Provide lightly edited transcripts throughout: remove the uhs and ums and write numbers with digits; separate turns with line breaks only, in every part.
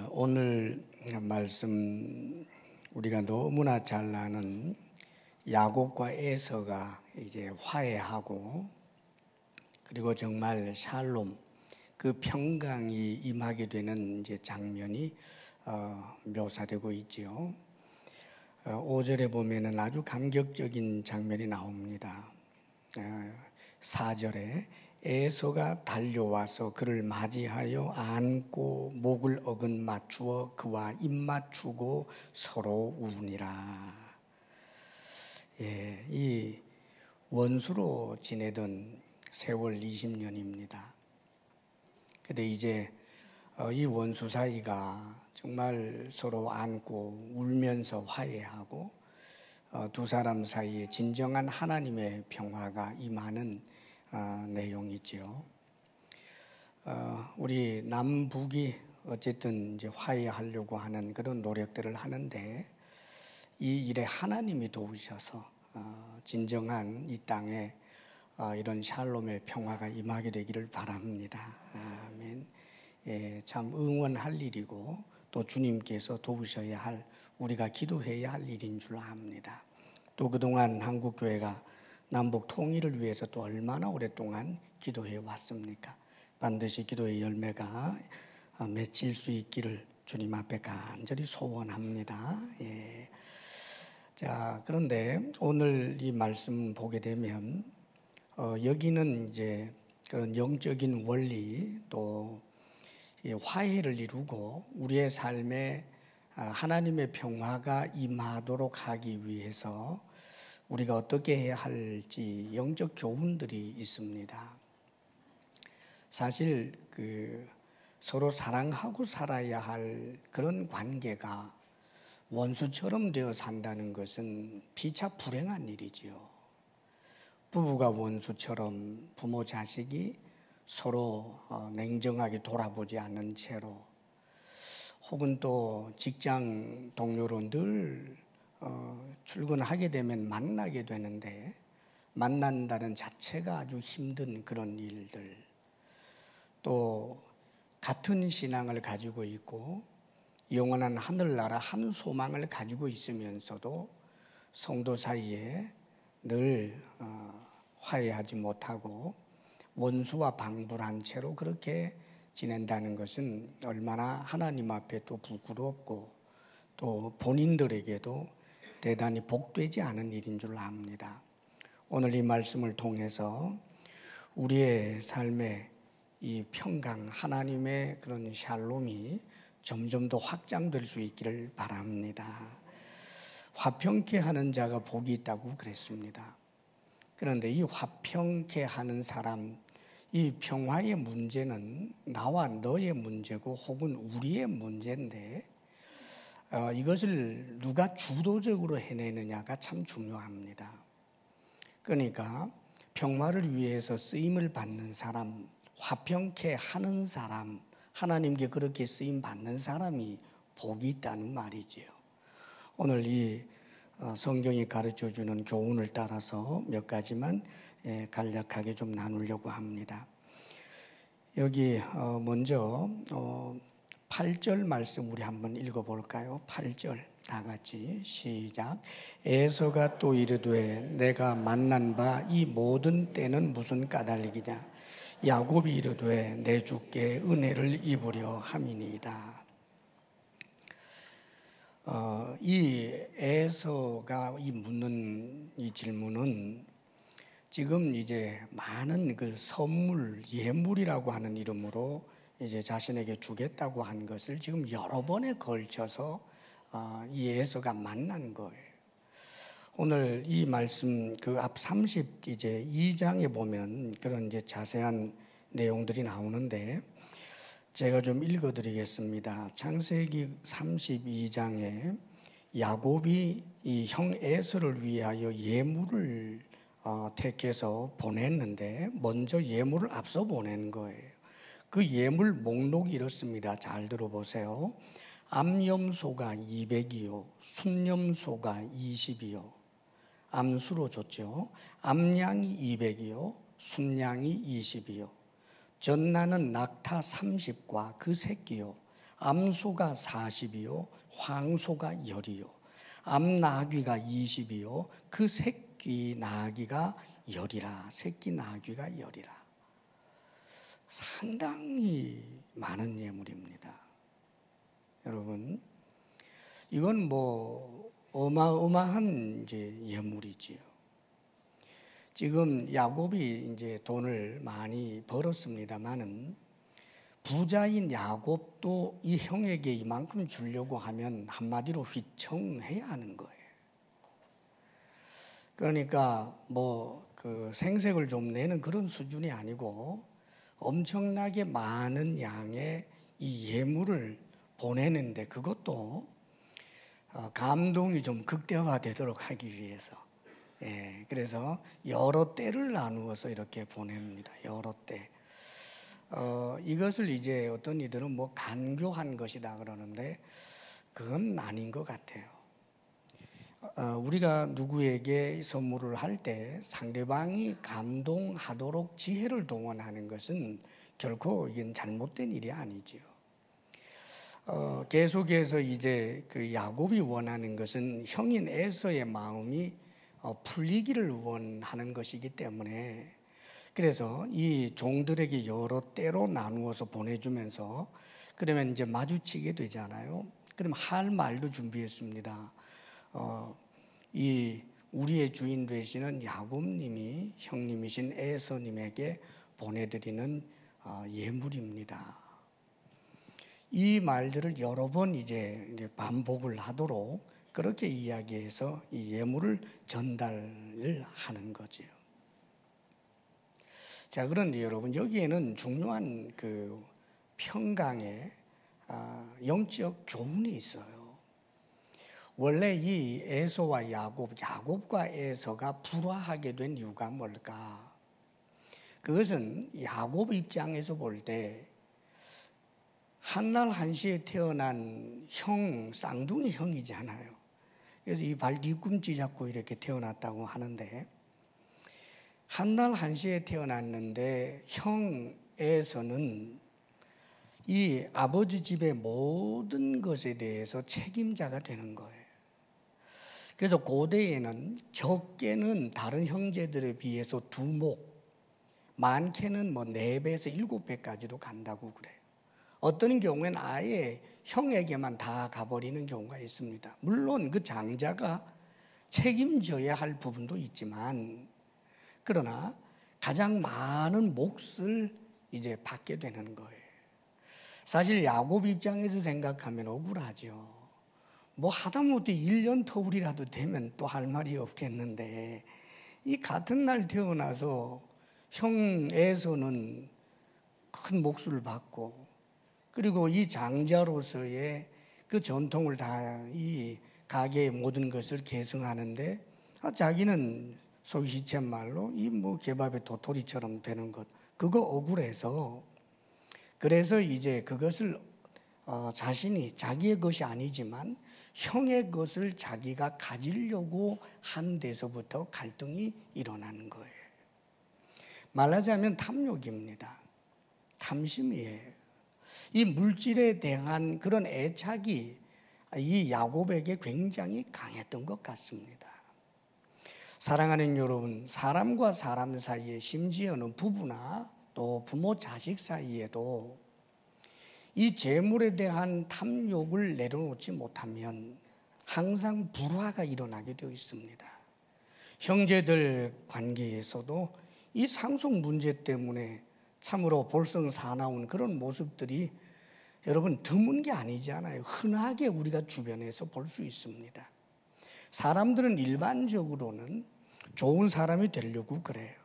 오늘 말씀 우리가 너무나 잘 아는 야곱과 에서가 이제 화해하고 그리고 정말 샬롬 그 평강이 임하게 되는 이제 장면이 묘사되고 있지요. 5절에 보면은 아주 감격적인 장면이 나옵니다. 4절에 에서가 달려와서 그를 맞이하여 안고 목을 어긋 맞추어 그와 입 맞추고 서로 우니라. 이 원수로 지내던 세월 20년입니다. 근데 이제 이 원수 사이가 정말 서로 안고 울면서 화해하고 두 사람 사이에 진정한 하나님의 평화가 임하는 내용이지요. 우리 남북이 어쨌든 이제 화해하려고 하는 그런 노력들을 하는데 이 일에 하나님이 도우셔서 진정한 이 땅에 이런 샬롬의 평화가 임하게 되기를 바랍니다. 아멘. 참 응원할 일이고 또 주님께서 도우셔야 할 우리가 기도해야 할 일인 줄 압니다. 또 그동안 한국교회가 남북 통일을 위해서 또 얼마나 오랫동안 기도해 왔습니까? 반드시 기도의 열매가 맺힐 수 있기를 주님 앞에 간절히 소원합니다. 자, 그런데 오늘 이 말씀 보게 되면 여기는 이제 그런 영적인 원리 또 화해를 이루고 우리의 삶에 하나님의 평화가 임하도록 하기 위해서 우리가 어떻게 해야 할지 영적 교훈들이 있습니다. 사실 서로 사랑하고 살아야 할 그런 관계가 원수처럼 되어 산다는 것은 피차 불행한 일이지요. 부부가 원수처럼 부모 자식이 서로 냉정하게 돌아보지 않는 채로 혹은 또 직장 동료로 늘 출근하게 되면 만나게 되는데 만난다는 자체가 아주 힘든 그런 일들, 또 같은 신앙을 가지고 있고 영원한 하늘나라 한 소망을 가지고 있으면서도 성도 사이에 늘 화해하지 못하고 원수와 방불한 채로 그렇게 지낸다는 것은 얼마나 하나님 앞에 또 부끄럽고 또 본인들에게도 대단히 복되지 않은 일인 줄 압니다. 오늘 이 말씀을 통해서 우리의 삶에 이 평강, 하나님의 그런 샬롬이 점점 더 확장될 수 있기를 바랍니다. 화평케 하는 자가 복이 있다고 그랬습니다. 그런데 이 화평케 하는 사람, 이 평화의 문제는 나와 너의 문제고 혹은 우리의 문제인데 이것을 누가 주도적으로 해내느냐가 참 중요합니다. 그러니까 평화를 위해서 쓰임을 받는 사람, 화평케 하는 사람, 하나님께 그렇게 쓰임 받는 사람이 복이 있다는 말이지요. 오늘 이 성경이 가르쳐주는 교훈을 따라서 몇 가지만 간략하게 좀 나누려고 합니다. 여기 먼저 8절 말씀 우리 한번 읽어볼까요? 8절 다 같이 시작. 에서가 또 이르되 내가 만난 바 이 모든 때는 무슨 까닭이냐. 야곱이 이르되 내 주께 은혜를 입으려 함이니이다. 이 에서가 묻는 이 질문은 지금 이제 많은 그 선물, 예물이라고 하는 이름으로 이제 자신에게 주겠다고 한 것을 지금 여러 번에 걸쳐서 이 에서가 만난 거예요. 오늘 이 말씀 그 앞 32장에 보면 그런 이제 자세한 내용들이 나오는데 제가 좀 읽어드리겠습니다. 창세기 32장에 야곱이 이 형 에서를 위하여 예물을 택해서 보냈는데 먼저 예물을 앞서 보낸 거예요. 그 예물 목록이 이렇습니다. 잘 들어보세요. 암염소가 200이요, 순염소가 20이요. 암수로 줬죠. 암양이 200이요, 순양이 20이요. 전나는 낙타 30과 그 새끼요, 암소가 40이요 황소가 10이요 암나귀가 20이요 그 새끼 나귀가 10이라. 새끼 나귀가 10이라. 상당히 많은 예물입니다. 여러분, 이건 뭐 어마어마한 이제 예물이지요. 지금 야곱이 이제 돈을 많이 벌었습니다만은 부자인 야곱도 이 형에게 이만큼 주려고 하면 한마디로 휘청해야 하는 거예요. 그러니까 뭐 그 생색을 좀 내는 그런 수준이 아니고 엄청나게 많은 양의 이 예물을 보내는데 그것도 감동이 좀 극대화되도록 하기 위해서 그래서 여러 때를 나누어서 이렇게 보냅니다. 여러 때. 이것을 이제 어떤 이들은 뭐 간교한 것이다 그러는데 그건 아닌 것 같아요. 우리가 누구에게 선물을 할 때 상대방이 감동하도록 지혜를 동원하는 것은 결코 이건 잘못된 일이 아니지요. 계속해서 이제 그 야곱이 원하는 것은 형인 에서의 마음이 풀리기를 원하는 것이기 때문에 그래서 이 종들에게 여러 때로 나누어서 보내주면서 그러면 이제 마주치게 되잖아요. 그럼 할 말도 준비했습니다. 이 우리의 주인 되시는 야곱님이 형님이신 에서님에게 보내드리는 예물입니다. 이 말들을 여러 번 이제 반복을 하도록 그렇게 이야기해서 이 예물을 전달을 하는 거지요. 자, 그런데 여러분 여기에는 중요한 그 평강의 영적 교훈이 있어요. 원래 이 에서와 야곱과 에서가 불화하게 된 이유가 뭘까? 그것은 야곱 입장에서 볼 때 한날 한시에 태어난 형, 쌍둥이 형이잖아요. 그래서 이 발 뒤꿈치 잡고 이렇게 태어났다고 하는데 한날 한시에 태어났는데 형에서는 이 아버지 집의 모든 것에 대해서 책임자가 되는 거예요. 그래서 고대에는 적게는 다른 형제들에 비해서 2목, 많게는 뭐 4배에서 7배까지도 간다고 그래요. 어떤 경우에는 아예 형에게만 다 가버리는 경우가 있습니다. 물론 그 장자가 책임져야 할 부분도 있지만 그러나 가장 많은 몫을 이제 받게 되는 거예요. 사실 야곱 입장에서 생각하면 억울하죠. 뭐 하다못해 1년 터울이라도 되면 또 할 말이 없겠는데 이 같은 날 태어나서 형에서는 큰 몫을 받고 그리고 이 장자로서의 그 전통을 다 이 가게의 모든 것을 계승하는데 자기는 소위 시쳇말로 이 뭐 개밥의 도토리처럼 되는 것 그거 억울해서 그래서 이제 그것을 자신이 자기의 것이 아니지만 형의 것을 자기가 가지려고 한 데서부터 갈등이 일어나는 거예요. 말하자면 탐욕입니다. 탐심이에요. 이 물질에 대한 그런 애착이 이 야곱에게 굉장히 강했던 것 같습니다. 사랑하는 여러분, 사람과 사람 사이에 심지어는 부부나 또 부모 자식 사이에도 이 재물에 대한 탐욕을 내려놓지 못하면 항상 불화가 일어나게 되어 있습니다. 형제들 관계에서도 이 상속 문제 때문에 참으로 볼썽사나운 그런 모습들이 여러분 드문 게 아니잖아요. 흔하게 우리가 주변에서 볼 수 있습니다. 사람들은 일반적으로는 좋은 사람이 되려고 그래요.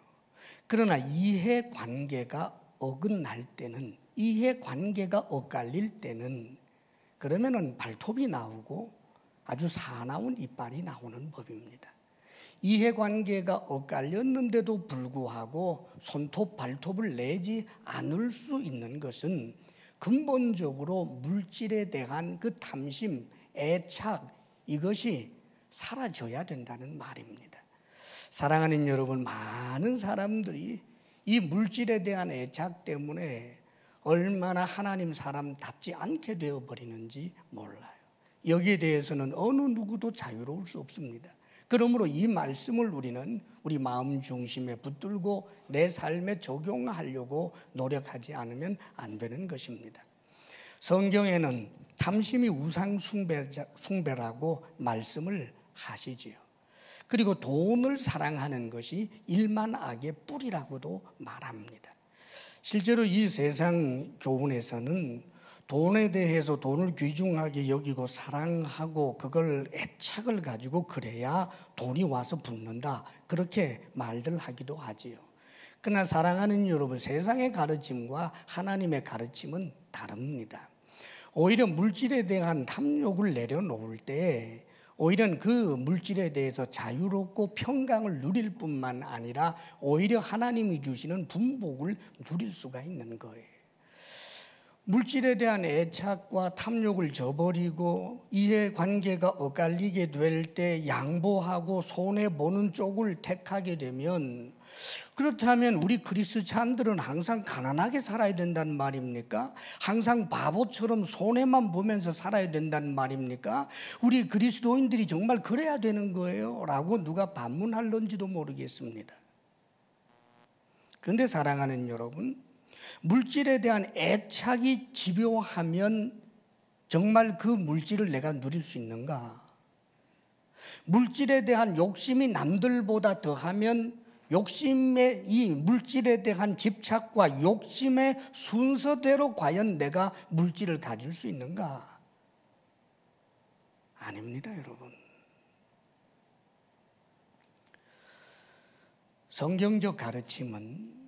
그러나 이해관계가 어긋날 때는 이해관계가 엇갈릴 때는 그러면은 발톱이 나오고 아주 사나운 이빨이 나오는 법입니다. 이해관계가 엇갈렸는데도 불구하고 손톱 발톱을 내지 않을 수 있는 것은 근본적으로 물질에 대한 그 탐심, 애착 이것이 사라져야 된다는 말입니다. 사랑하는 여러분, 많은 사람들이 이 물질에 대한 애착 때문에 얼마나 하나님 사람답지 않게 되어버리는지 몰라요. 여기에 대해서는 어느 누구도 자유로울 수 없습니다. 그러므로 이 말씀을 우리는 우리 마음 중심에 붙들고 내 삶에 적용하려고 노력하지 않으면 안 되는 것입니다. 성경에는 탐심이 우상 숭배라고 말씀을 하시지요. 그리고 돈을 사랑하는 것이 일만악의 뿌리라고도 말합니다. 실제로 이 세상 교훈에서는 돈에 대해서 돈을 귀중하게 여기고 사랑하고 그걸 애착을 가지고 그래야 돈이 와서 붙는다, 그렇게 말들 하기도 하지요. 그러나 사랑하는 여러분, 세상의 가르침과 하나님의 가르침은 다릅니다. 오히려 물질에 대한 탐욕을 내려놓을 때 오히려 그 물질에 대해서 자유롭고 평강을 누릴 뿐만 아니라 오히려 하나님이 주시는 분복을 누릴 수가 있는 거예요. 물질에 대한 애착과 탐욕을 저버리고 이해관계가 엇갈리게 될 때 양보하고 손해보는 쪽을 택하게 되면, 그렇다면 우리 그리스찬들은 항상 가난하게 살아야 된다는 말입니까? 항상 바보처럼 손해만 보면서 살아야 된다는 말입니까? 우리 그리스도인들이 정말 그래야 되는 거예요? 라고 누가 반문할런지도 모르겠습니다. 그런데 사랑하는 여러분, 물질에 대한 애착이 집요하면 정말 그 물질을 내가 누릴 수 있는가? 물질에 대한 욕심이 남들보다 더하면 욕심의 이 물질에 대한 집착과 욕심의 순서대로 과연 내가 물질을 가질 수 있는가? 아닙니다, 여러분. 성경적 가르침은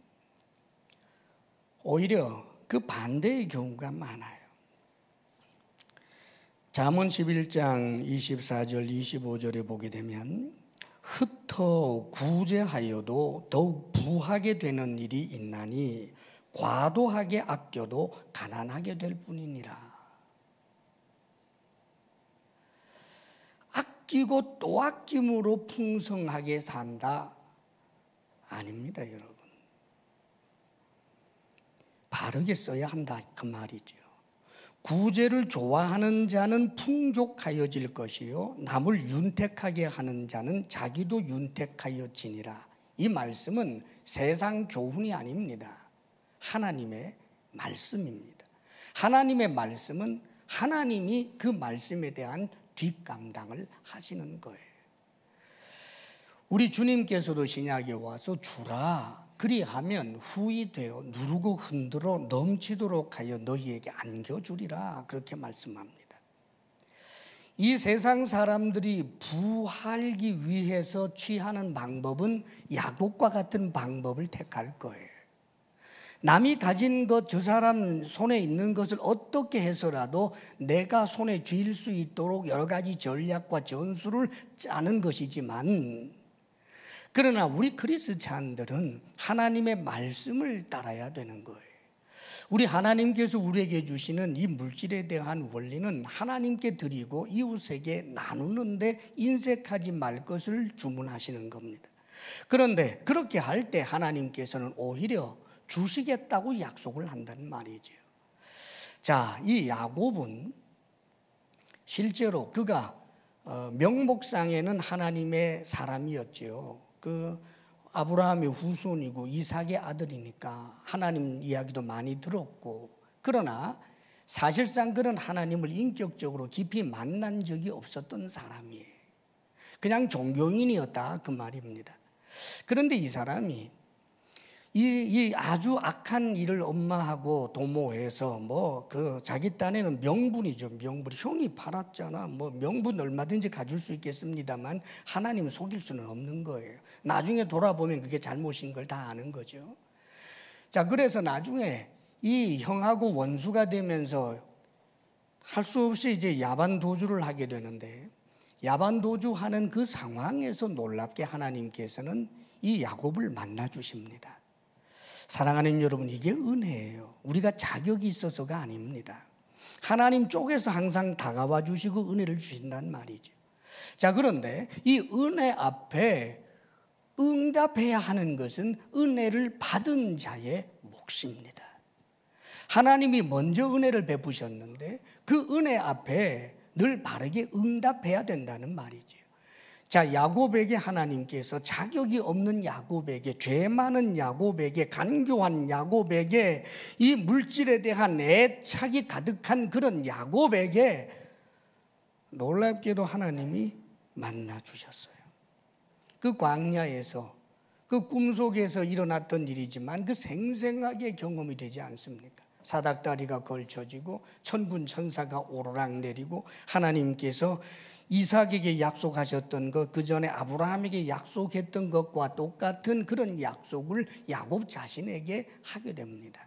오히려 그 반대의 경우가 많아요. 잠언 11장 24절 25절에 보게 되면 흩어 구제하여도 더욱 부하게 되는 일이 있나니 과도하게 아껴도 가난하게 될 뿐이니라. 아끼고 또 아낌으로 풍성하게 산다? 아닙니다, 여러분. 바르게 써야 한다, 그 말이죠. 구제를 좋아하는 자는 풍족하여질 것이요 남을 윤택하게 하는 자는 자기도 윤택하여지니라. 이 말씀은 세상 교훈이 아닙니다. 하나님의 말씀입니다. 하나님의 말씀은 하나님이 그 말씀에 대한 뒷감당을 하시는 거예요. 우리 주님께서도 신약에 와서 주라, 그리하면 후히 되어 누르고 흔들어 넘치도록 하여 너희에게 안겨주리라, 그렇게 말씀합니다. 이 세상 사람들이 부하기 위해서 취하는 방법은 야곱과 같은 방법을 택할 거예요. 남이 가진 것, 저 사람 손에 있는 것을 어떻게 해서라도 내가 손에 쥘 수 있도록 여러 가지 전략과 전술을 짜는 것이지만, 그러나 우리 그리스찬들은 하나님의 말씀을 따라야 되는 거예요. 우리 하나님께서 우리에게 주시는 이 물질에 대한 원리는 하나님께 드리고 이웃에게 나누는데 인색하지 말 것을 주문하시는 겁니다. 그런데 그렇게 할 때 하나님께서는 오히려 주시겠다고 약속을 한다는 말이죠. 자, 이 야곱은 실제로 그가 명목상에는 하나님의 사람이었죠. 그 아브라함의 후손이고 이삭의 아들이니까 하나님 이야기도 많이 들었고, 그러나 사실상 그런 하나님을 인격적으로 깊이 만난 적이 없었던 사람이에요. 그냥 종교인이었다, 그 말입니다. 그런데 이 사람이 이 아주 악한 일을 엄마하고 도모해서 자기 딴에는 명분이죠. 명분. 형이 팔았잖아. 명분 얼마든지 가질 수 있겠습니다만 하나님을 속일 수는 없는 거예요. 나중에 돌아보면 그게 잘못인 걸 다 아는 거죠. 자, 그래서 나중에 이 형하고 원수가 되면서 할 수 없이 이제 야반 도주를 하게 되는데, 야반 도주하는 그 상황에서 놀랍게 하나님께서는 이 야곱을 만나 주십니다. 사랑하는 여러분, 이게 은혜예요. 우리가 자격이 있어서가 아닙니다. 하나님 쪽에서 항상 다가와 주시고 은혜를 주신다는 말이죠. 자, 그런데 이 은혜 앞에 응답해야 하는 것은 은혜를 받은 자의 몫입니다. 하나님이 먼저 은혜를 베푸셨는데 그 은혜 앞에 늘 바르게 응답해야 된다는 말이죠. 자, 야곱에게 하나님께서 자격이 없는 야곱에게, 죄 많은 야곱에게, 간교한 야곱에게, 이 물질에 대한 애착이 가득한 그런 야곱에게 놀랍게도 하나님이 만나 주셨어요. 그 광야에서, 그 꿈속에서 일어났던 일이지만 그 생생하게 경험이 되지 않습니까? 사닥다리가 걸쳐지고 천군 천사가 오르락 내리고 하나님께서 이삭에게 약속하셨던 것, 그 전에 아브라함에게 약속했던 것과 똑같은 그런 약속을 야곱 자신에게 하게 됩니다.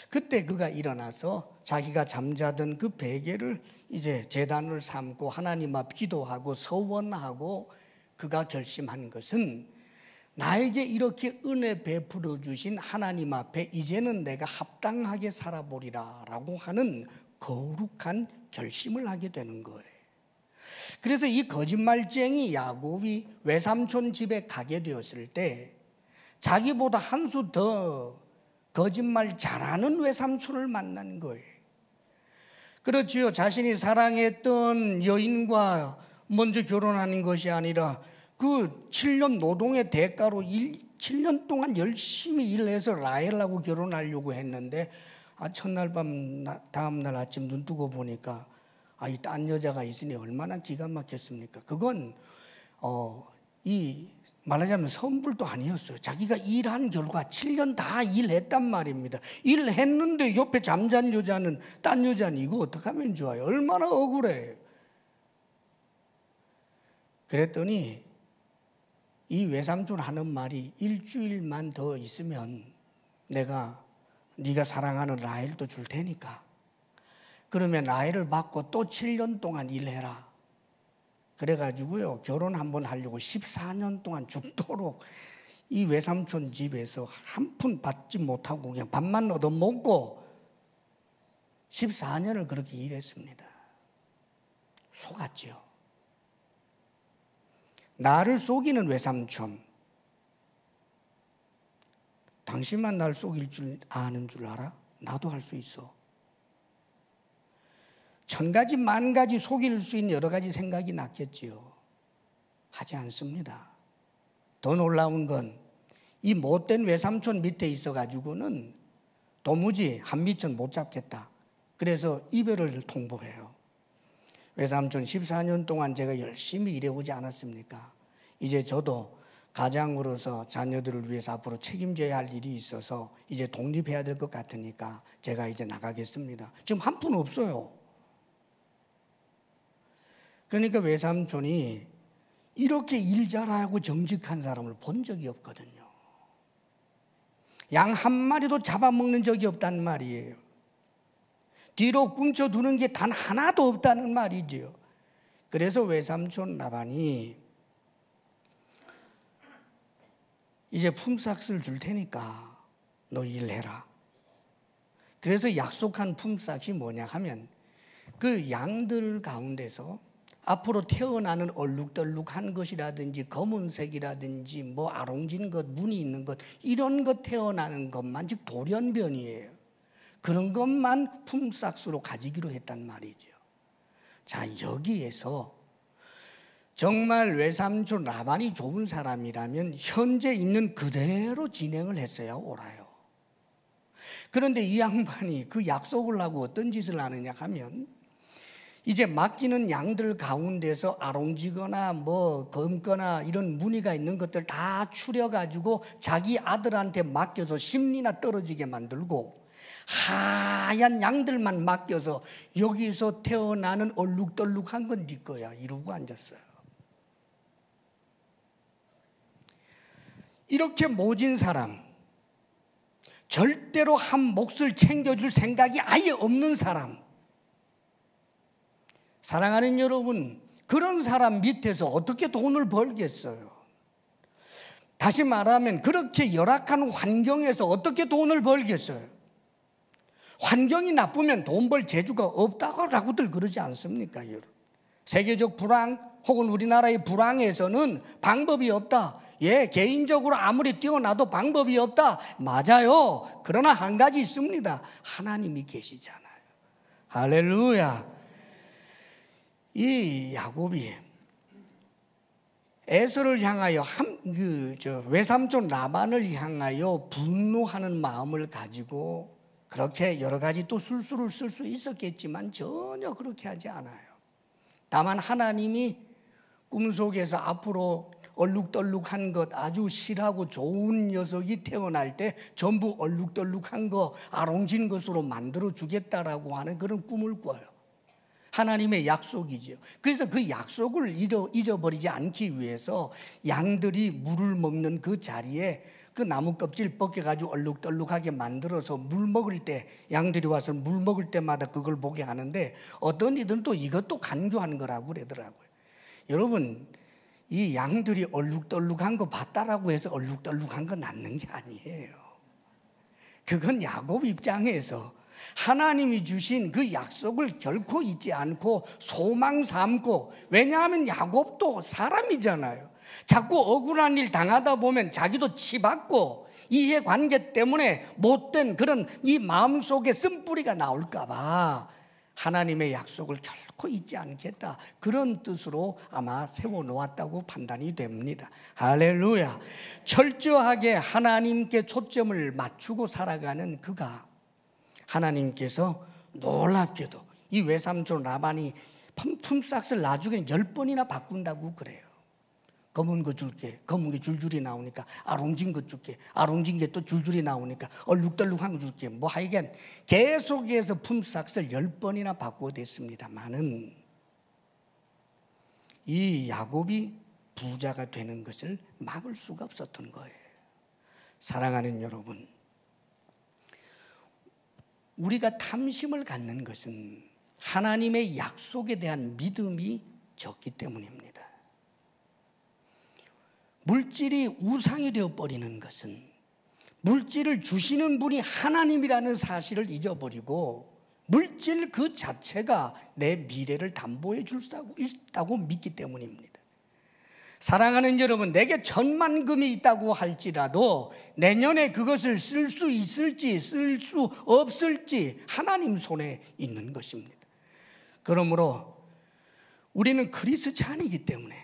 그때 그가 일어나서 자기가 잠자던 그 베개를 이제 제단을 삼고 하나님 앞 기도하고 서원하고 그가 결심한 것은 나에게 이렇게 은혜 베풀어 주신 하나님 앞에 이제는 내가 합당하게 살아보리라 라고 하는 거룩한 결심을 하게 되는 거예요. 그래서 이 거짓말쟁이 야곱이 외삼촌 집에 가게 되었을 때 자기보다 한 수 더 거짓말 잘하는 외삼촌을 만난 거예요. 그렇지요. 자신이 사랑했던 여인과 먼저 결혼하는 것이 아니라 그 7년 노동의 대가로 7년 동안 열심히 일해서 라헬하고 결혼하려고 했는데 첫날 밤 다음날 아침 눈 뜨고 보니까 이 딴 여자가 있으니 얼마나 기가 막혔습니까? 그건 말하자면 선불도 아니었어요. 자기가 일한 결과 7년 다 일했단 말입니다. 일했는데 옆에 잠잔 여자는 딴 여자는 이거 어떡하면 좋아요? 얼마나 억울해. 그랬더니 이 외삼촌 하는 말이 일주일만 더 있으면 내가 네가 사랑하는 라헬도 줄 테니까 그러면 라헬을 받고 또 7년 동안 일해라. 그래가지고요 결혼 한번 하려고 14년 동안 죽도록 이 외삼촌 집에서 한 푼 받지 못하고 그냥 밥만 얻어먹고 14년을 그렇게 일했습니다. 속았죠. 나를 속이는 외삼촌, 당신만 날 속일 줄 아는 줄 알아? 나도 할 수 있어. 1000가지 만가지 속일 수 있는 여러 가지 생각이 났겠지요. 하지 않습니다. 더 놀라운 건 이 못된 외삼촌 밑에 있어가지고는 도무지 한미천 못 잡겠다. 그래서 이별을 통보해요. 외삼촌 14년 동안 제가 열심히 일해오지 않았습니까? 이제 저도 가장으로서 자녀들을 위해서 앞으로 책임져야 할 일이 있어서 이제 독립해야 될 것 같으니까 제가 이제 나가겠습니다. 지금 한 푼 없어요. 그러니까 외삼촌이 이렇게 일 잘하고 정직한 사람을 본 적이 없거든요. 양 한 마리도 잡아먹는 적이 없단 말이에요. 뒤로 꿈쳐두는 게 단 하나도 없다는 말이지요. 그래서 외삼촌 라반이 이제 품삯을 줄 테니까 너 일해라. 그래서 약속한 품삯이 뭐냐 하면 그 양들 가운데서 앞으로 태어나는 얼룩덜룩한 것이라든지 검은색이라든지 뭐 아롱진 것, 무늬 있는 것 이런 것 태어나는 것만 즉 돌연변이에요. 그런 것만 품삯으로 가지기로 했단 말이죠. 자, 여기에서 정말 외삼촌 라반이 좋은 사람이라면 현재 있는 그대로 진행을 했어야 옳아요. 그런데 이 양반이 그 약속을 하고 어떤 짓을 하느냐 하면 이제 맡기는 양들 가운데서 아롱지거나 뭐 검거나 이런 무늬가 있는 것들 다 추려가지고 자기 아들한테 맡겨서 심리나 떨어지게 만들고 하얀 양들만 맡겨서 여기서 태어나는 얼룩덜룩한 건 네 거야 이러고 앉았어요. 이렇게 모진 사람, 절대로 한 몫을 챙겨줄 생각이 아예 없는 사람, 사랑하는 여러분, 그런 사람 밑에서 어떻게 돈을 벌겠어요? 다시 말하면 그렇게 열악한 환경에서 어떻게 돈을 벌겠어요? 환경이 나쁘면 돈 벌 재주가 없다고라고들 그러지 않습니까, 여러분? 세계적 불황 혹은 우리나라의 불황에서는 방법이 없다. 개인적으로 아무리 뛰어나도 방법이 없다. 맞아요. 그러나 한 가지 있습니다. 하나님이 계시잖아요. 할렐루야. 이 야곱이 에서를 향하여 외삼촌 라반을 향하여 분노하는 마음을 가지고 그렇게 여러 가지 또 술수를 쓸 수 있었겠지만 전혀 그렇게 하지 않아요. 다만 하나님이 꿈속에서 앞으로 얼룩덜룩한 것, 아주 실하고 좋은 녀석이 태어날 때 전부 얼룩덜룩한 거, 아롱진 것으로 만들어 주겠다라고 하는 그런 꿈을 꿔요. 하나님의 약속이죠. 그래서 그 약속을 잊어버리지 않기 위해서 양들이 물을 먹는 그 자리에 그 나무 껍질 벗겨가지고 얼룩덜룩하게 만들어서 물 먹을 때, 양들이 와서 물 먹을 때마다 그걸 보게 하는데 어떤 이들은 또 이것도 간교한 거라고 그러더라고요. 여러분, 이 양들이 얼룩덜룩한 거 봤다라고 해서 얼룩덜룩한 거 낳는 게 아니에요. 그건 야곱 입장에서 하나님이 주신 그 약속을 결코 잊지 않고 소망 삼고, 왜냐하면 야곱도 사람이잖아요. 자꾸 억울한 일 당하다 보면 자기도 치받고 이해관계 때문에 못된 그런 이 마음속에 쓴뿌리가 나올까 봐 하나님의 약속을 결코 잊지 않겠다, 그런 뜻으로 아마 세워놓았다고 판단이 됩니다. 할렐루야. 철저하게 하나님께 초점을 맞추고 살아가는 그가, 하나님께서 놀랍게도 이 외삼촌 라반이 품삯을 나중에 10번이나 바꾼다고 그래요. 검은 거 줄게, 검은 게 줄줄이 나오니까 아롱진 거 줄게, 아롱진 게 또 줄줄이 나오니까 얼룩덜룩한 거 줄게, 뭐 하여간 계속해서 품삯을 10번이나 바꾸어댔습니다만은 이 야곱이 부자가 되는 것을 막을 수가 없었던 거예요. 사랑하는 여러분, 우리가 탐심을 갖는 것은 하나님의 약속에 대한 믿음이 적기 때문입니다. 물질이 우상이 되어버리는 것은 물질을 주시는 분이 하나님이라는 사실을 잊어버리고 물질 그 자체가 내 미래를 담보해 줄 수 있다고 믿기 때문입니다. 사랑하는 여러분, 내게 천만금이 있다고 할지라도 내년에 그것을 쓸 수 있을지 쓸 수 없을지 하나님 손에 있는 것입니다. 그러므로 우리는 그리스찬이기 때문에,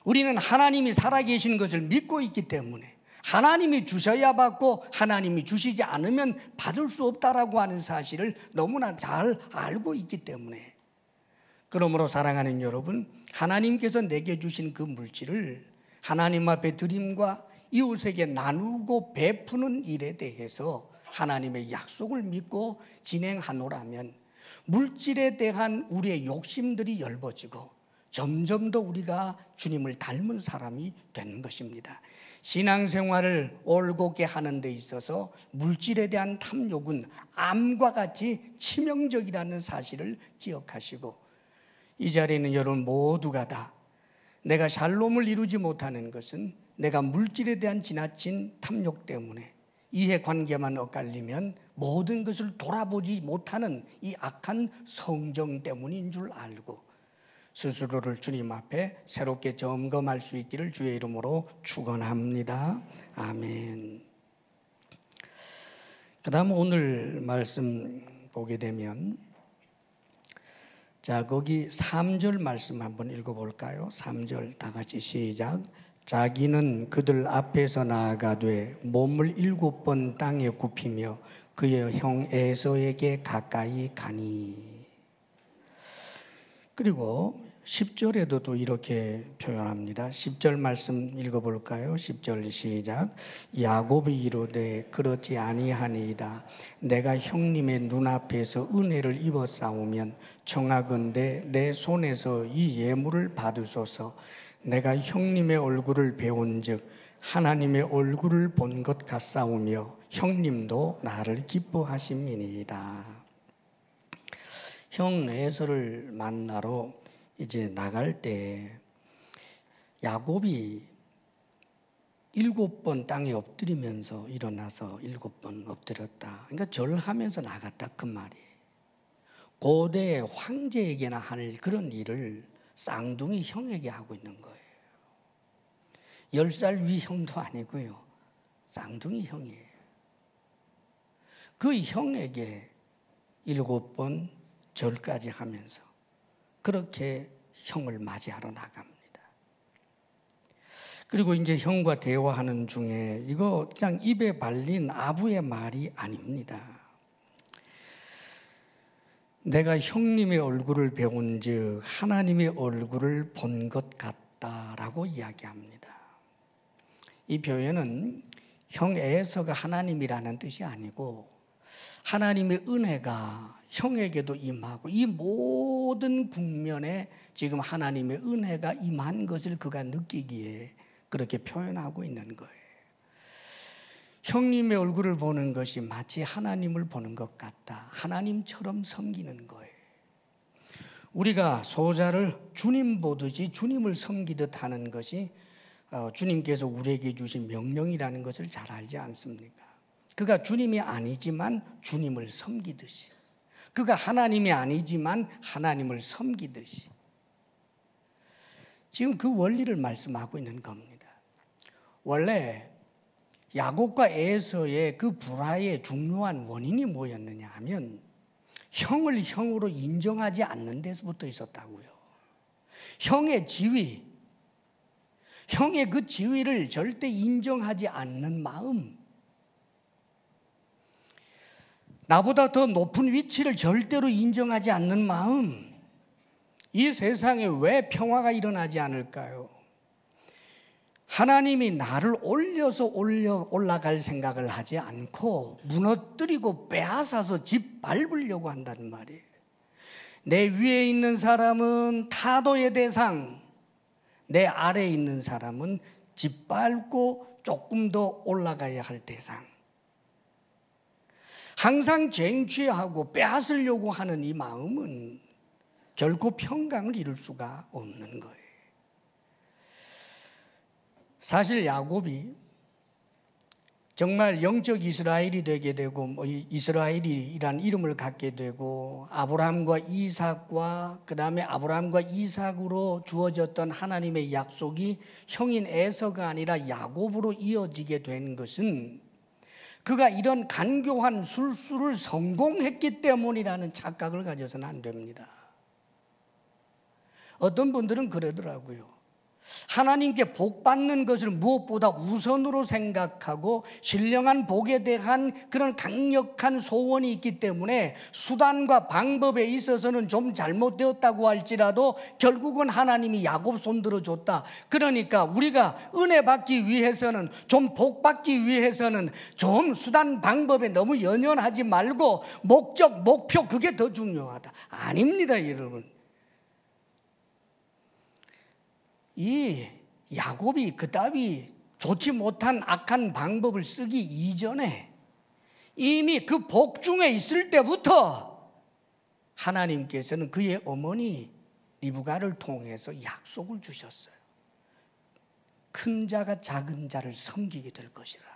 우리는 하나님이 살아계신 것을 믿고 있기 때문에, 하나님이 주셔야 받고 하나님이 주시지 않으면 받을 수 없다라고 하는 사실을 너무나 잘 알고 있기 때문에, 그러므로 사랑하는 여러분, 하나님께서 내게 주신 그 물질을 하나님 앞에 드림과 이웃에게 나누고 베푸는 일에 대해서 하나님의 약속을 믿고 진행하노라면 물질에 대한 우리의 욕심들이 엷어지고 점점 더 우리가 주님을 닮은 사람이 되는 것입니다. 신앙생활을 올곧게 하는 데 있어서 물질에 대한 탐욕은 암과 같이 치명적이라는 사실을 기억하시고, 이 자리에 있는 여러분 모두가 다 내가 샬롬을 이루지 못하는 것은 내가 물질에 대한 지나친 탐욕 때문에 이해관계만 엇갈리면 모든 것을 돌아보지 못하는 이 악한 성정 때문인 줄 알고 스스로를 주님 앞에 새롭게 점검할 수 있기를 주의 이름으로 축원합니다. 아멘. 그 다음 오늘 말씀 보게 되면, 자, 거기 3절 말씀 한번 읽어볼까요? 3절 다 같이 시작. 자기는 그들 앞에서 나아가되 몸을 7번 땅에 굽히며 그의 형 에서에게 가까이 가니. 그리고 10절에도 또 이렇게 표현합니다. 10절 말씀 읽어볼까요? 10절 시작. 야곱이 이르되 그렇지 아니하니이다. 내가 형님의 눈앞에서 은혜를 입었사오면 청하건대 내 손에서 이 예물을 받으소서. 내가 형님의 얼굴을 배운즉 하나님의 얼굴을 본 것 같사오며 형님도 나를 기뻐하심이니이다. 형 에서를 만나러 이제 나갈 때 야곱이 7번 땅에 엎드리면서 일어나서 7번 엎드렸다. 그러니까 절하면서 나갔다 그 말이에요. 고대 황제에게나 할 그런 일을 쌍둥이 형에게 하고 있는 거예요. 10살 위 형도 아니고요. 쌍둥이 형이에요. 그 형에게 7번 절까지 하면서 그렇게 형을 맞이하러 나갑니다. 그리고 이제 형과 대화하는 중에 이거 그냥 입에 발린 아부의 말이 아닙니다. 내가 형님의 얼굴을 배운 즉 하나님의 얼굴을 본 것 같다라고 이야기합니다. 이 표현은 형 에서가 하나님이라는 뜻이 아니고 하나님의 은혜가 형에게도 임하고 이 모든 국면에 지금 하나님의 은혜가 임한 것을 그가 느끼기에 그렇게 표현하고 있는 거예요. 형님의 얼굴을 보는 것이 마치 하나님을 보는 것 같다. 하나님처럼 섬기는 거예요. 우리가 소자를 주님 보듯이 주님을 섬기듯 하는 것이 주님께서 우리에게 주신 명령이라는 것을 잘 알지 않습니까? 그가 주님이 아니지만 주님을 섬기듯이, 그가 하나님이 아니지만 하나님을 섬기듯이 지금 그 원리를 말씀하고 있는 겁니다. 원래 야곱과 에서의 그 불화의 중요한 원인이 뭐였느냐 하면 형을 형으로 인정하지 않는 데서부터 있었다고요. 형의 지위, 형의 그 지위를 절대 인정하지 않는 마음, 나보다 더 높은 위치를 절대로 인정하지 않는 마음, 이 세상에 왜 평화가 일어나지 않을까요? 하나님이 나를 올라갈 생각을 하지 않고 무너뜨리고 빼앗아서 짓밟으려고 한다는 말이에요. 내 위에 있는 사람은 타도의 대상, 내 아래에 있는 사람은 짓밟고 조금 더 올라가야 할 대상. 항상 쟁취하고 빼앗으려고 하는 이 마음은 결코 평강을 이룰 수가 없는 거예요. 사실 야곱이 정말 영적 이스라엘이 되게 되고 이스라엘이란 이름을 갖게 되고 아브라함과 이삭과 그다음에 아브라함과 이삭으로 주어졌던 하나님의 약속이 형인 에서가 아니라 야곱으로 이어지게 된 것은 그가 이런 간교한 술수를 성공했기 때문이라는 착각을 가져서는 안 됩니다. 어떤 분들은 그러더라고요. 하나님께 복 받는 것을 무엇보다 우선으로 생각하고 신령한 복에 대한 그런 강력한 소원이 있기 때문에 수단과 방법에 있어서는 좀 잘못되었다고 할지라도 결국은 하나님이 야곱 손들어 줬다. 그러니까 우리가 은혜 받기 위해서는, 좀 복 받기 위해서는 좀 수단 방법에 너무 연연하지 말고 목적, 목표, 그게 더 중요하다. 아닙니다, 여러분. 이 야곱이 그따위 좋지 못한 악한 방법을 쓰기 이전에 이미 그 복 중에 있을 때부터 하나님께서는 그의 어머니 리브가를 통해서 약속을 주셨어요. 큰 자가 작은 자를 섬기게 될 것이라고.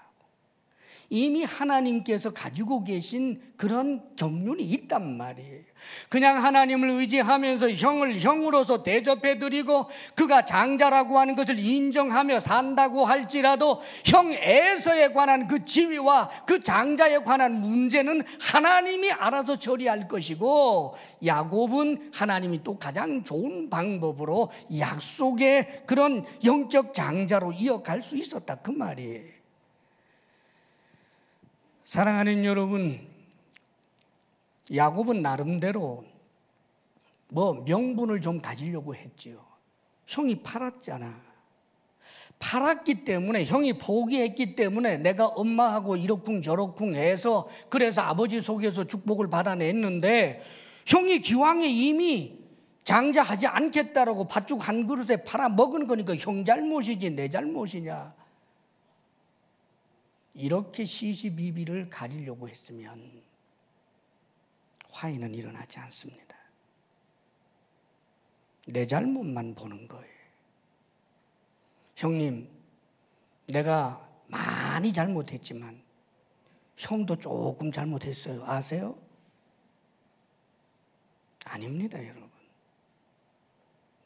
이미 하나님께서 가지고 계신 그런 경륜이 있단 말이에요. 그냥 하나님을 의지하면서 형을 형으로서 대접해드리고 그가 장자라고 하는 것을 인정하며 산다고 할지라도 형 에서에 관한 그 지위와 그 장자에 관한 문제는 하나님이 알아서 처리할 것이고, 야곱은 하나님이 또 가장 좋은 방법으로 약속의 그런 영적 장자로 이어갈 수 있었다, 그 말이에요. 사랑하는 여러분, 야곱은 나름대로 명분을 좀 가지려고 했지요. 형이 팔았잖아. 팔았기 때문에, 형이 포기했기 때문에 내가 엄마하고 이러쿵 저러쿵 해서 그래서 아버지 속에서 축복을 받아냈는데, 형이 기왕에 이미 장자하지 않겠다라고 팥죽 한 그릇에 팔아먹은 거니까 형 잘못이지 내 잘못이냐. 이렇게 시시비비를 가리려고 했으면 화해는 일어나지 않습니다. 내 잘못만 보는 거예요. 형님, 내가 많이 잘못했지만 형도 조금 잘못했어요. 아세요? 아닙니다, 여러분.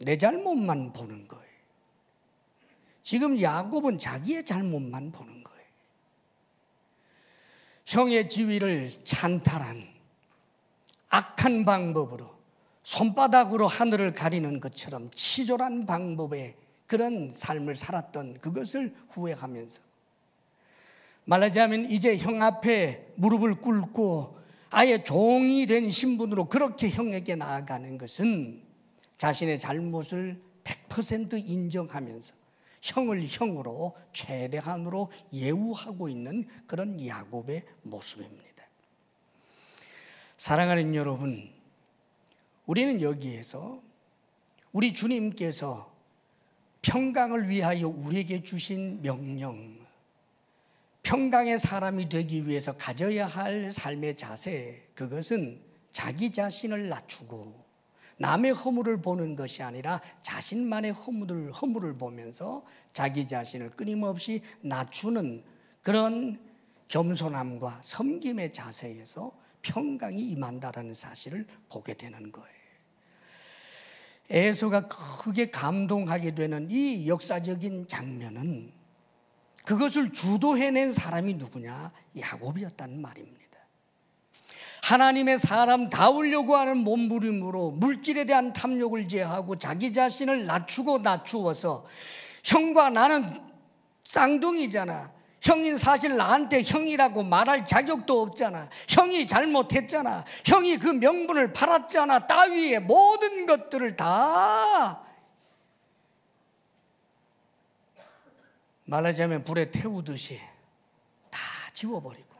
내 잘못만 보는 거예요. 지금 야곱은 자기의 잘못만 보는 거예요. 형의 지위를 찬탈한 악한 방법으로 손바닥으로 하늘을 가리는 것처럼 치졸한 방법의 그런 삶을 살았던 그것을 후회하면서, 말하자면 이제 형 앞에 무릎을 꿇고 아예 종이 된 신분으로 그렇게 형에게 나아가는 것은 자신의 잘못을 100% 인정하면서 형을 형으로 최대한으로 예우하고 있는 그런 야곱의 모습입니다. 사랑하는 여러분, 우리는 여기에서 우리 주님께서 평강을 위하여 우리에게 주신 명령, 평강의 사람이 되기 위해서 가져야 할 삶의 자세, 그것은 자기 자신을 낮추고 남의 허물을 보는 것이 아니라 자신만의 허물을 보면서 자기 자신을 끊임없이 낮추는 그런 겸손함과 섬김의 자세에서 평강이 임한다라는 사실을 보게 되는 거예요. 에서가 크게 감동하게 되는 이 역사적인 장면은 그것을 주도해낸 사람이 누구냐? 야곱이었다는 말입니다. 하나님의 사람 다우려고 하는 몸부림으로 물질에 대한 탐욕을 제하고 자기 자신을 낮추어서 형과 나는 쌍둥이잖아. 형인 사실 나한테 형이라고 말할 자격도 없잖아. 형이 잘못했잖아. 형이 그 명분을 팔았잖아. 따위의 모든 것들을 다 말하자면 불에 태우듯이 다 지워버리고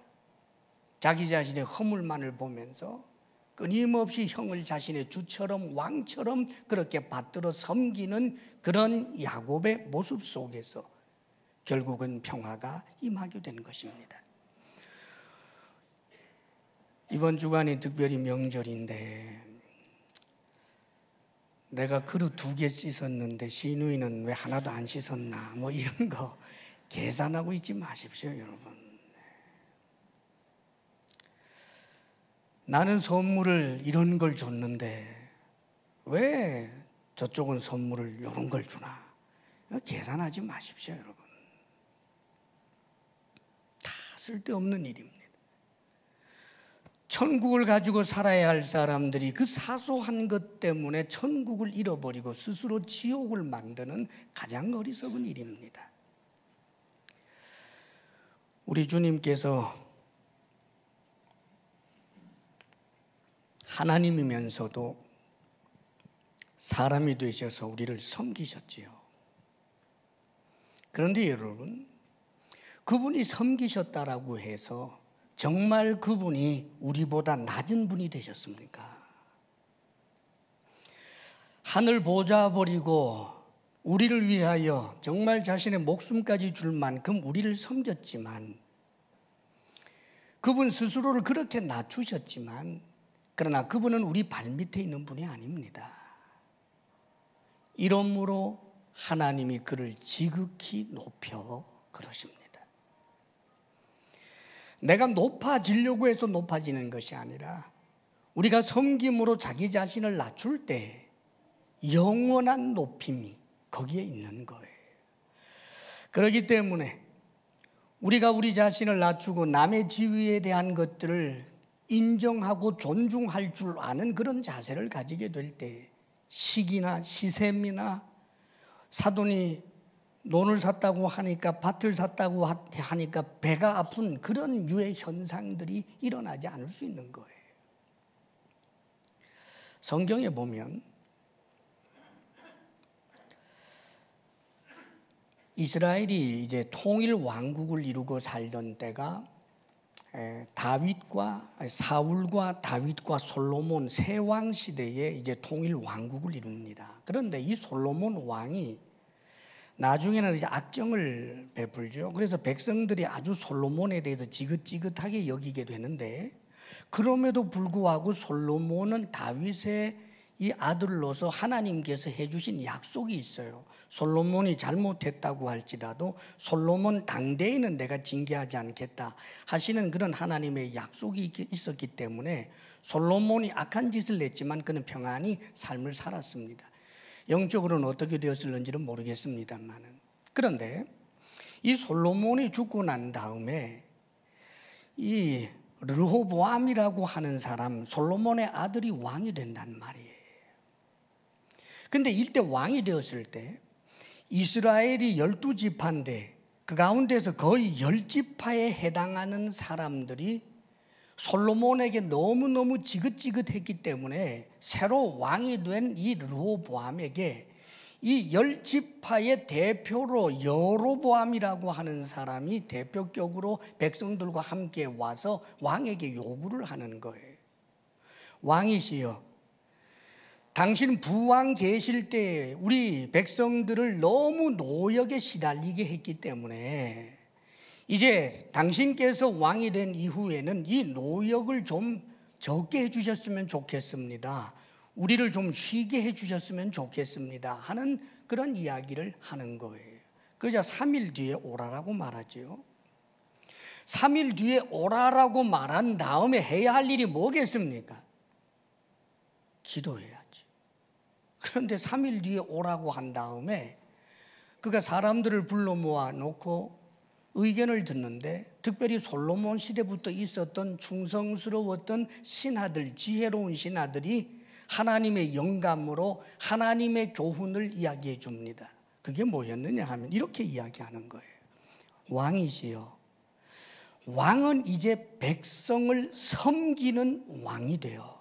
자기 자신의 허물만을 보면서 끊임없이 형을 자신의 주처럼 왕처럼 그렇게 받들어 섬기는 그런 야곱의 모습 속에서 결국은 평화가 임하게 된 것입니다. 이번 주간이 특별히 명절인데 내가 그릇 2개 씻었는데 시누이는 왜 하나도 안 씻었나, 뭐 이런 거 계산하고 있지 마십시오, 여러분. 나는 선물을 이런 걸 줬는데 왜 저쪽은 선물을 이런 걸 주나, 계산하지 마십시오, 여러분. 다 쓸데없는 일입니다. 천국을 가지고 살아야 할 사람들이 그 사소한 것 때문에 천국을 잃어버리고 스스로 지옥을 만드는 가장 어리석은 일입니다. 우리 주님께서 하나님이면서도 사람이 되셔서 우리를 섬기셨지요. 그런데 여러분, 그분이 섬기셨다라고 해서 정말 그분이 우리보다 낮은 분이 되셨습니까? 하늘 보좌 버리고 우리를 위하여 정말 자신의 목숨까지 줄 만큼 우리를 섬겼지만, 그분 스스로를 그렇게 낮추셨지만, 그러나 그분은 우리 발밑에 있는 분이 아닙니다. 이러므로 하나님이 그를 지극히 높여 그러십니다. 내가 높아지려고 해서 높아지는 것이 아니라 우리가 섬김으로 자기 자신을 낮출 때 영원한 높임이 거기에 있는 거예요. 그렇기 때문에 우리가 우리 자신을 낮추고 남의 지위에 대한 것들을 인정하고 존중할 줄 아는 그런 자세를 가지게 될 때 시기나 시샘이나 사돈이 논을 샀다고 하니까, 밭을 샀다고 하니까 배가 아픈 그런 유의 현상들이 일어나지 않을 수 있는 거예요. 성경에 보면 이스라엘이 이제 통일 왕국을 이루고 살던 때가 사울과 다윗과 솔로몬 세 왕 시대에 이제 통일 왕국을 이룹니다. 그런데 이 솔로몬 왕이 나중에는 이제 악정을 베풀죠. 그래서 백성들이 아주 솔로몬에 대해서 지긋지긋하게 여기게 되는데, 그럼에도 불구하고 솔로몬은 다윗의 이 아들로서 하나님께서 해주신 약속이 있어요. 솔로몬이 잘못했다고 할지라도 솔로몬 당대에는 내가 징계하지 않겠다 하시는 그런 하나님의 약속이 있었기 때문에 솔로몬이 악한 짓을 냈지만 그는 평안히 삶을 살았습니다. 영적으로는 어떻게 되었을는지는 모르겠습니다만은, 그런데 이 솔로몬이 죽고 난 다음에 이 르호보암이라고 하는 사람, 솔로몬의 아들이 왕이 된단 말이에요. 근데 이때 왕이 되었을 때 이스라엘이 12지파인데 그 가운데서 거의 10지파에 해당하는 사람들이 솔로몬에게 너무너무 지긋지긋했기 때문에 새로 왕이 된 이 르호보암에게 이 10지파의 대표로 여로보암이라고 하는 사람이 대표격으로 백성들과 함께 와서 왕에게 요구를 하는 거예요. 왕이시여, 당신 부왕 계실 때 우리 백성들을 너무 노역에 시달리게 했기 때문에 이제 당신께서 왕이 된 이후에는 이 노역을 좀 적게 해주셨으면 좋겠습니다. 우리를 좀 쉬게 해주셨으면 좋겠습니다 하는 그런 이야기를 하는 거예요. 그러자 3일 뒤에 오라라고 말하죠. 3일 뒤에 오라라고 말한 다음에 해야 할 일이 뭐겠습니까? 기도해야지. 그런데 3일 뒤에 오라고 한 다음에 그가 사람들을 불러 모아 놓고 의견을 듣는데 특별히 솔로몬 시대부터 있었던 충성스러웠던 신하들, 지혜로운 신하들이 하나님의 영감으로 하나님의 교훈을 이야기해 줍니다. 그게 뭐였느냐 하면 이렇게 이야기하는 거예요. 왕이시여, 왕은 이제 백성을 섬기는 왕이 되어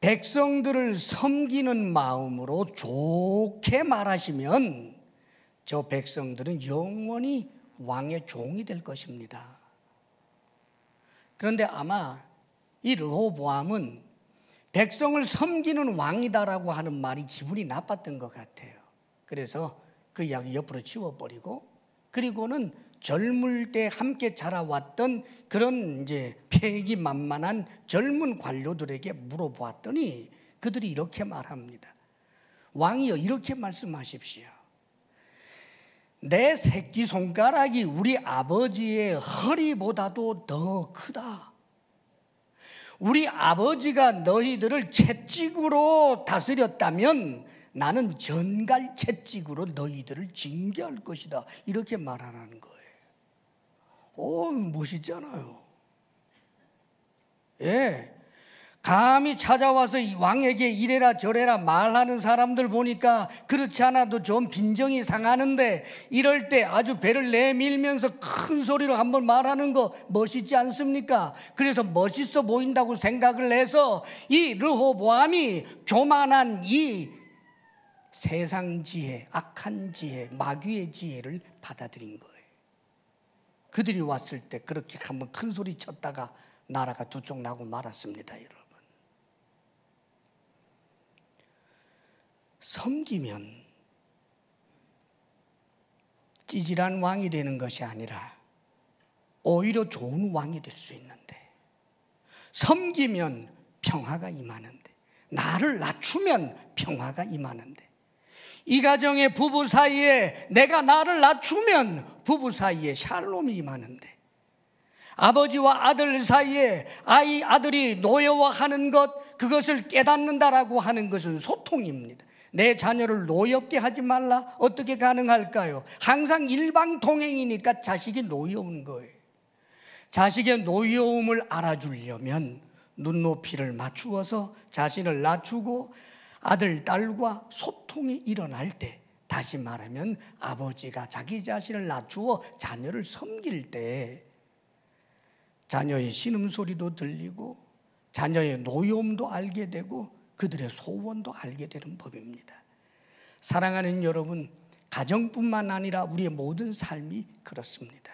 백성들을 섬기는 마음으로 좋게 말하시면 저 백성들은 영원히 왕의 종이 될 것입니다. 그런데 아마 이 르호보암은 백성을 섬기는 왕이다라고 하는 말이 기분이 나빴던 것 같아요. 그래서 그 이야기 옆으로 치워버리고 그리고는 젊을 때 함께 자라왔던 그런 이제 패기만만한 젊은 관료들에게 물어보았더니 그들이 이렇게 말합니다. 왕이여, 이렇게 말씀하십시오. 내 새끼손가락이 우리 아버지의 허리보다도 더 크다. 우리 아버지가 너희들을 채찍으로 다스렸다면 나는 전갈 채찍으로 너희들을 징계할 것이다. 이렇게 말하는 거예요. 오, 멋있잖아요. 예. 감히 찾아와서 이 왕에게 이래라 저래라 말하는 사람들 보니까 그렇지 않아도 좀 빈정이 상하는데 이럴 때 아주 배를 내밀면서 큰 소리로 한번 말하는 거 멋있지 않습니까? 그래서 멋있어 보인다고 생각을 해서 이 르호보암이 교만한 이 세상 지혜, 악한 지혜, 마귀의 지혜를 받아들인 거예요. 그들이 왔을 때 그렇게 한번 큰 소리 쳤다가 나라가 두 쪽 나고 말았습니다, 여러분. 섬기면 찌질한 왕이 되는 것이 아니라 오히려 좋은 왕이 될 수 있는데, 섬기면 평화가 임하는데, 나를 낮추면 평화가 임하는데, 이 가정의 부부 사이에 내가 나를 낮추면 부부 사이에 샬롬이 임하는데, 아버지와 아들 사이에 아들이 노여워하는 것, 그것을 깨닫는다라고 하는 것은 소통입니다. 내 자녀를 노엽게 하지 말라. 어떻게 가능할까요? 항상 일방통행이니까 자식이 노여운 거예요. 자식의 노여움을 알아주려면 눈높이를 맞추어서 자신을 낮추고 아들, 딸과 소통이 일어날 때, 다시 말하면 아버지가 자기 자신을 낮추어 자녀를 섬길 때 자녀의 신음소리도 들리고 자녀의 노여움도 알게 되고 그들의 소원도 알게 되는 법입니다. 사랑하는 여러분, 가정뿐만 아니라 우리의 모든 삶이 그렇습니다.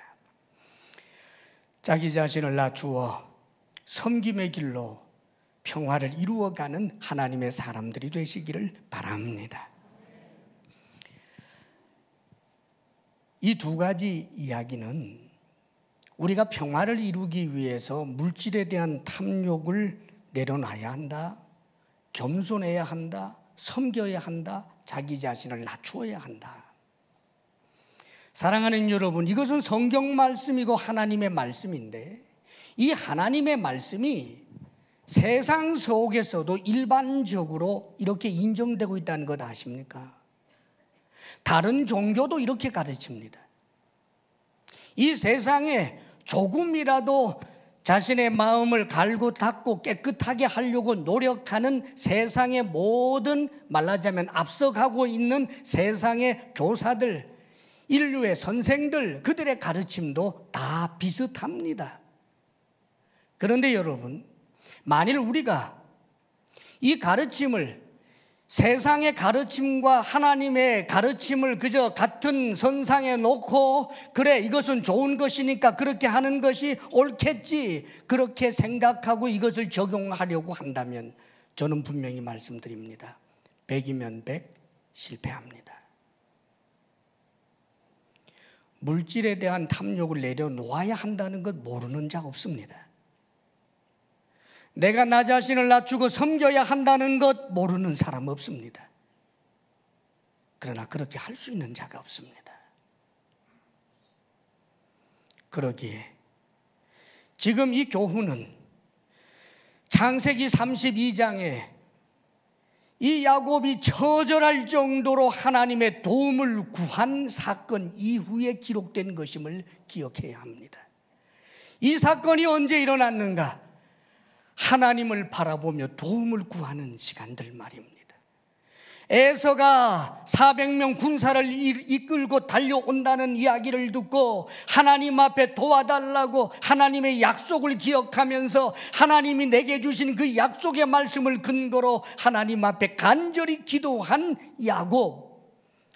자기 자신을 낮추어 섬김의 길로 평화를 이루어가는 하나님의 사람들이 되시기를 바랍니다. 이 두 가지 이야기는 우리가 평화를 이루기 위해서 물질에 대한 탐욕을 내려놔야 한다, 겸손해야 한다, 섬겨야 한다, 자기 자신을 낮추어야 한다. 사랑하는 여러분, 이것은 성경 말씀이고 하나님의 말씀인데, 이 하나님의 말씀이 세상 속에서도 일반적으로 이렇게 인정되고 있다는 것 아십니까? 다른 종교도 이렇게 가르칩니다. 이 세상에 조금이라도 자신의 마음을 갈고 닦고 깨끗하게 하려고 노력하는 세상의 모든, 말하자면 앞서가고 있는 세상의 교사들, 인류의 선생들, 그들의 가르침도 다 비슷합니다. 그런데 여러분, 만일 우리가 이 가르침을, 세상의 가르침과 하나님의 가르침을 그저 같은 선상에 놓고, 그래 이것은 좋은 것이니까 그렇게 하는 것이 옳겠지, 그렇게 생각하고 이것을 적용하려고 한다면 저는 분명히 말씀드립니다. 100이면 100 실패합니다. 물질에 대한 탐욕을 내려놓아야 한다는 것 모르는 자 없습니다. 내가 나 자신을 낮추고 섬겨야 한다는 것 모르는 사람 없습니다. 그러나 그렇게 할 수 있는 자가 없습니다. 그러기에 지금 이 교훈은 창세기 32장에 이 야곱이 처절할 정도로 하나님의 도움을 구한 사건 이후에 기록된 것임을 기억해야 합니다. 이 사건이 언제 일어났는가? 하나님을 바라보며 도움을 구하는 시간들 말입니다. 에서가 400명 군사를 이끌고 달려온다는 이야기를 듣고 하나님 앞에 도와달라고 하나님의 약속을 기억하면서 하나님이 내게 주신 그 약속의 말씀을 근거로 하나님 앞에 간절히 기도한 야곱,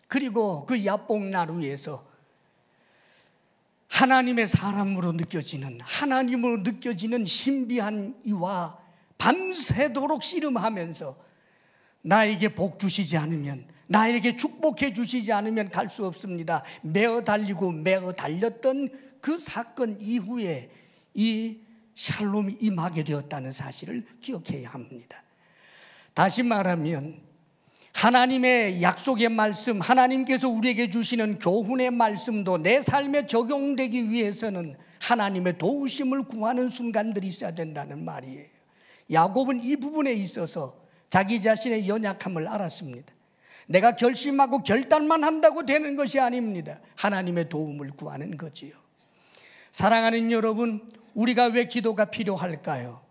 그리고 그 야복나루에서 하나님의 사람으로 느껴지는, 하나님으로 느껴지는 신비한 이와 밤새도록 씨름하면서 나에게 복 주시지 않으면, 나에게 축복해 주시지 않으면 갈 수 없습니다. 매어 달리고 매어 달렸던 그 사건 이후에 이 샬롬이 임하게 되었다는 사실을 기억해야 합니다. 다시 말하면 하나님의 약속의 말씀, 하나님께서 우리에게 주시는 교훈의 말씀도 내 삶에 적용되기 위해서는 하나님의 도우심을 구하는 순간들이 있어야 된다는 말이에요. 야곱은 이 부분에 있어서 자기 자신의 연약함을 알았습니다. 내가 결심하고 결단만 한다고 되는 것이 아닙니다. 하나님의 도움을 구하는 거지요. 사랑하는 여러분, 우리가 왜 기도가 필요할까요?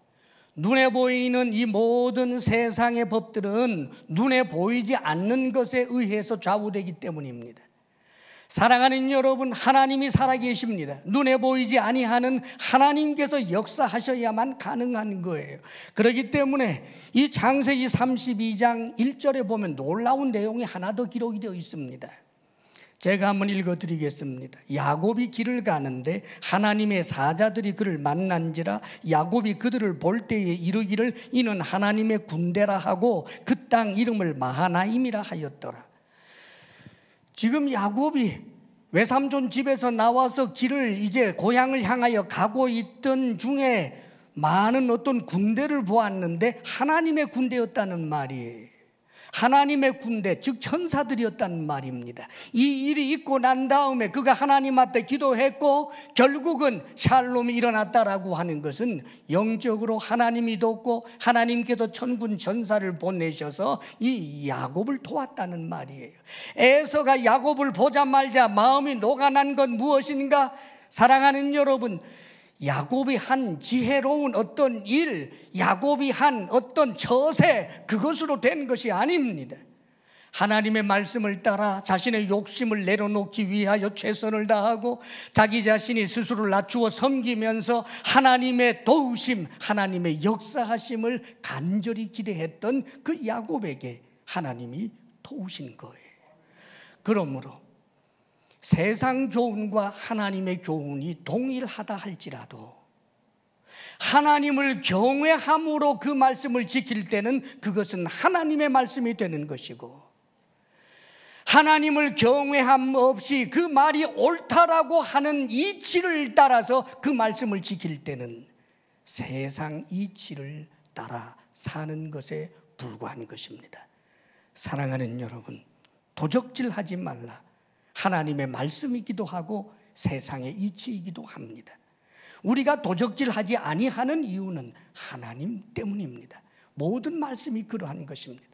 눈에 보이는 이 모든 세상의 법들은 눈에 보이지 않는 것에 의해서 좌우되기 때문입니다. 사랑하는 여러분, 하나님이 살아계십니다. 눈에 보이지 아니하는 하나님께서 역사하셔야만 가능한 거예요. 그렇기 때문에 이 창세기 32장 1절에 보면 놀라운 내용이 하나 더 기록이 되어 있습니다. 제가 한번 읽어드리겠습니다. 야곱이 길을 가는데 하나님의 사자들이 그를 만난지라 야곱이 그들을 볼 때에 이르기를 이는 하나님의 군대라 하고 그 땅 이름을 마하나임이라 하였더라. 지금 야곱이 외삼촌 집에서 나와서 길을 이제 고향을 향하여 가고 있던 중에 많은 어떤 군대를 보았는데 하나님의 군대였다는 말이에요. 하나님의 군대, 즉 천사들이었다는 말입니다. 이 일이 있고 난 다음에 그가 하나님 앞에 기도했고 결국은 샬롬이 일어났다라고 하는 것은 영적으로 하나님이 돕고 하나님께서 천군 천사를 보내셔서 이 야곱을 도왔다는 말이에요. 에서가 야곱을 보자마자 마음이 녹아난 건 무엇인가? 사랑하는 여러분, 야곱이 한 지혜로운 어떤 일, 야곱이 한 어떤 처세, 그것으로 된 것이 아닙니다. 하나님의 말씀을 따라 자신의 욕심을 내려놓기 위하여 최선을 다하고 자기 자신이 스스로를 낮추어 섬기면서 하나님의 도우심, 하나님의 역사하심을 간절히 기대했던 그 야곱에게 하나님이 도우신 거예요. 그러므로 세상 교훈과 하나님의 교훈이 동일하다 할지라도 하나님을 경외함으로 그 말씀을 지킬 때는 그것은 하나님의 말씀이 되는 것이고, 하나님을 경외함 없이 그 말이 옳다라고 하는 이치를 따라서 그 말씀을 지킬 때는 세상 이치를 따라 사는 것에 불과한 것입니다. 사랑하는 여러분, 도적질하지 말라. 하나님의 말씀이기도 하고 세상의 이치이기도 합니다. 우리가 도적질하지 아니하는 이유는 하나님 때문입니다. 모든 말씀이 그러한 것입니다.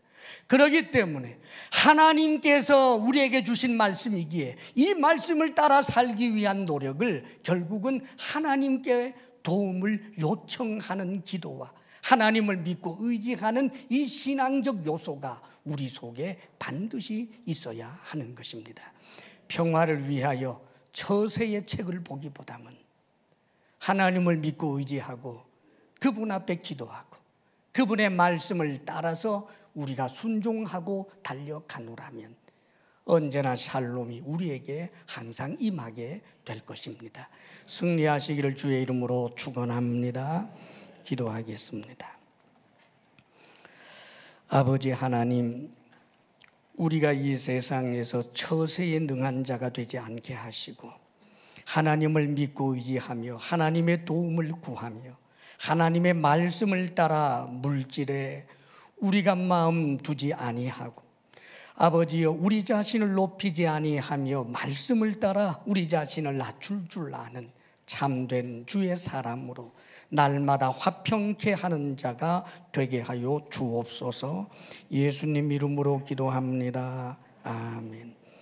그렇기 때문에 하나님께서 우리에게 주신 말씀이기에 이 말씀을 따라 살기 위한 노력을 결국은 하나님께 도움을 요청하는 기도와 하나님을 믿고 의지하는 이 신앙적 요소가 우리 속에 반드시 있어야 하는 것입니다. 평화를 위하여 처세의 책을 보기보다는 하나님을 믿고 의지하고 그분 앞에 기도하고 그분의 말씀을 따라서 우리가 순종하고 달려가노라면 언제나 샬롬이 우리에게 항상 임하게 될 것입니다. 승리하시기를 주의 이름으로 축원합니다. 기도하겠습니다. 아버지 하나님, 우리가 이 세상에서 처세에 능한 자가 되지 않게 하시고 하나님을 믿고 의지하며 하나님의 도움을 구하며 하나님의 말씀을 따라 물질에 우리가 마음 두지 아니하고 아버지여 우리 자신을 높이지 아니하며 말씀을 따라 우리 자신을 낮출 줄 아는 참된 주의 사람으로 날마다 화평케 하는 자가 되게 하여 주옵소서. 예수님 이름으로 기도합니다. 아멘.